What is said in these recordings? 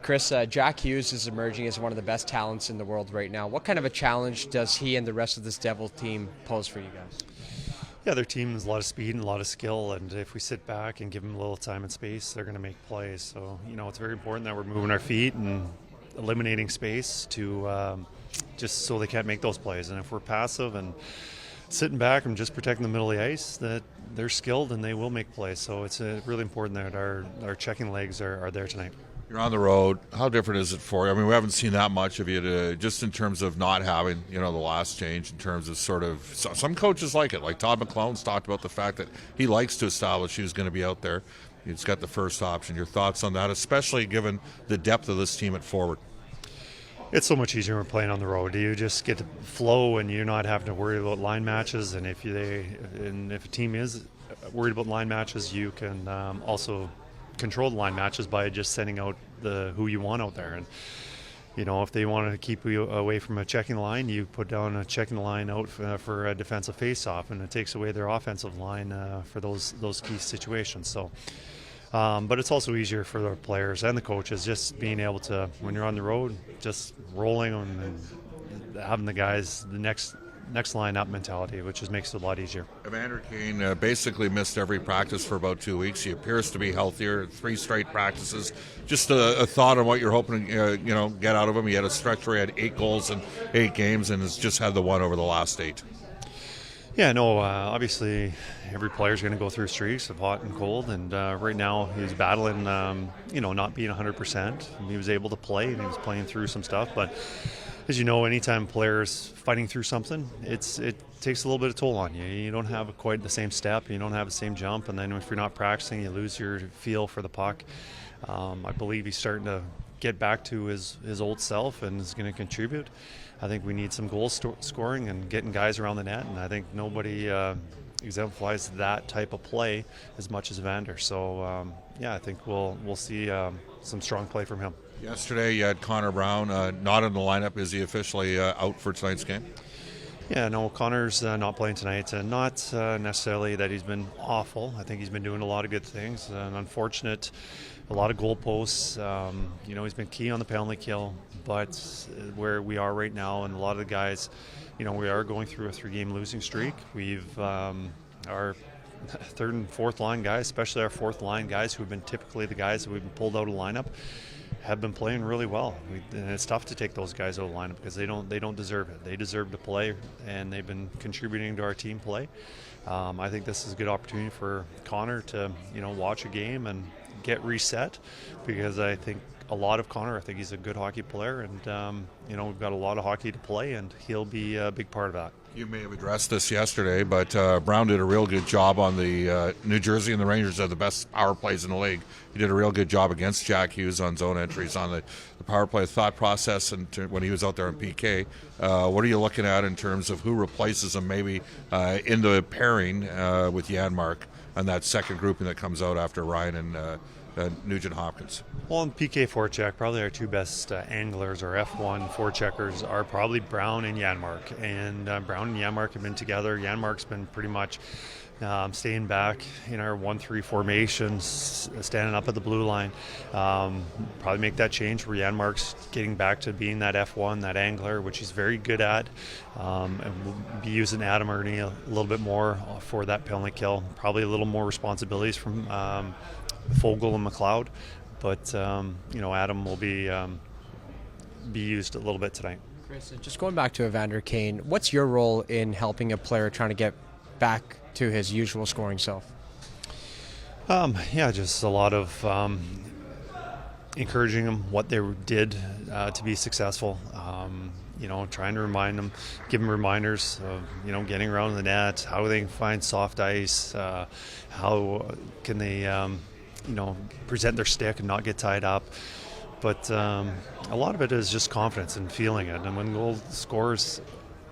Kris, Jack Hughes is emerging as one of the best talents in the world right now. What kind of a challenge does he and the rest of this Devil team pose for you guys? Yeah, their team has a lot of speed and a lot of skill, and if we sit back and give them a little time and space, they're going to make plays. So, it's very important that we're moving our feet and eliminating space to just so they can't make those plays. And if we're passive and sitting back and just protecting the middle of the ice, that they're skilled and they will make plays. So it's really important that our checking legs are there tonight. You're on the road. How different is it for you? I mean, we haven't seen that much of you just in terms of not having, the last change in terms of sort of some coaches like it. Like Todd McClellan's talked about the fact that he likes to establish who's going to be out there. He's got the first option. Your thoughts on that, especially given the depth of this team at forward? It's so much easier when we're playing on the road. You just get to flow and you're not having to worry about line matches. And if a team is worried about line matches, you can also control the line matches by just sending out who you want out there. And if they want to keep you away from a checking line, you put down a checking line out for a defensive face-off, and it takes away their offensive line for those key situations. So, but it's also easier for the players and the coaches just being able to, when you're on the road, just rolling and having the guys the next line up mentality, which just makes it a lot easier. Evander Kane basically missed every practice for about 2 weeks. He appears to be healthier, 3 straight practices. Just a thought on what you're hoping to get out of him. He had a stretch where he had 8 goals in 8 games and has just had the one over the last 8. Yeah, no, obviously every player's going to go through streaks of hot and cold, and right now he's battling, not being 100%. He was able to play, and he was playing through some stuff, but as you know, anytime players fighting through something, it takes a little bit of toll on you. You don't have quite the same step, you don't have the same jump, and then if you're not practicing, you lose your feel for the puck. I believe he's starting to get back to his old self and is going to contribute. I think we need some goal scoring and getting guys around the net, and I think nobody exemplifies that type of play as much as Evander. So, I think we'll see some strong play from him. Yesterday you had Connor Brown not in the lineup. Is he officially out for tonight's game? Yeah, no, Connor's not playing tonight. Not necessarily that he's been awful. I think he's been doing a lot of good things. Unfortunate, a lot of goal posts. He's been key on the penalty kill. But where we are right now, and a lot of the guys, we are going through a 3-game losing streak. We've our third and fourth line guys, especially our fourth line guys who have been typically the guys that we've been pulled out of lineup, have been playing really well. And it's tough to take those guys out of lineup because they don't deserve it. They deserve to play, and they've been contributing to our team play. I think this is a good opportunity for Connor to watch a game and get reset, because I think a lot of Connor, I think he's a good hockey player, and we've got a lot of hockey to play, and he'll be a big part of that. You may have addressed this yesterday, but Brown did a real good job on the New Jersey, and the Rangers have the best power plays in the league. He did a real good job against Jack Hughes on zone entries, on the power play thought process, and when he was out there on PK. What are you looking at in terms of who replaces him maybe in the pairing with Janmark and that second grouping that comes out after Ryan and Nugent Hopkins? Well, in PK forecheck, probably our two best anglers or F1 forecheckers are probably Brown and Janmark. And Brown and Janmark have been together. Janmark's been pretty much staying back in our 1-3 formations, standing up at the blue line. Probably make that change where Janmark's getting back to being that F1, that angler, which he's very good at. And we'll be using Adam Ernie a little bit more for that penalty kill. Probably a little more responsibilities from Fogle and McLeod, but Adam will be used a little bit tonight. Kris, just going back to Evander Kane, what's your role in helping a player trying to get back to his usual scoring self? Just a lot of encouraging them what they did to be successful. Trying to remind them, give them reminders of, getting around the net, how they can find soft ice, how can they, present their stick and not get tied up. But a lot of it is just confidence and feeling it. And when goal scorers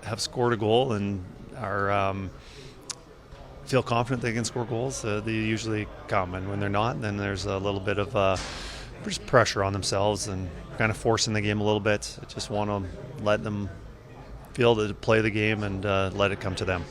have scored a goal and are feel confident they can score goals, they usually come. And when they're not, then there's a little bit of just pressure on themselves and kind of forcing the game a little bit. I just want to let them feel to play the game and let it come to them.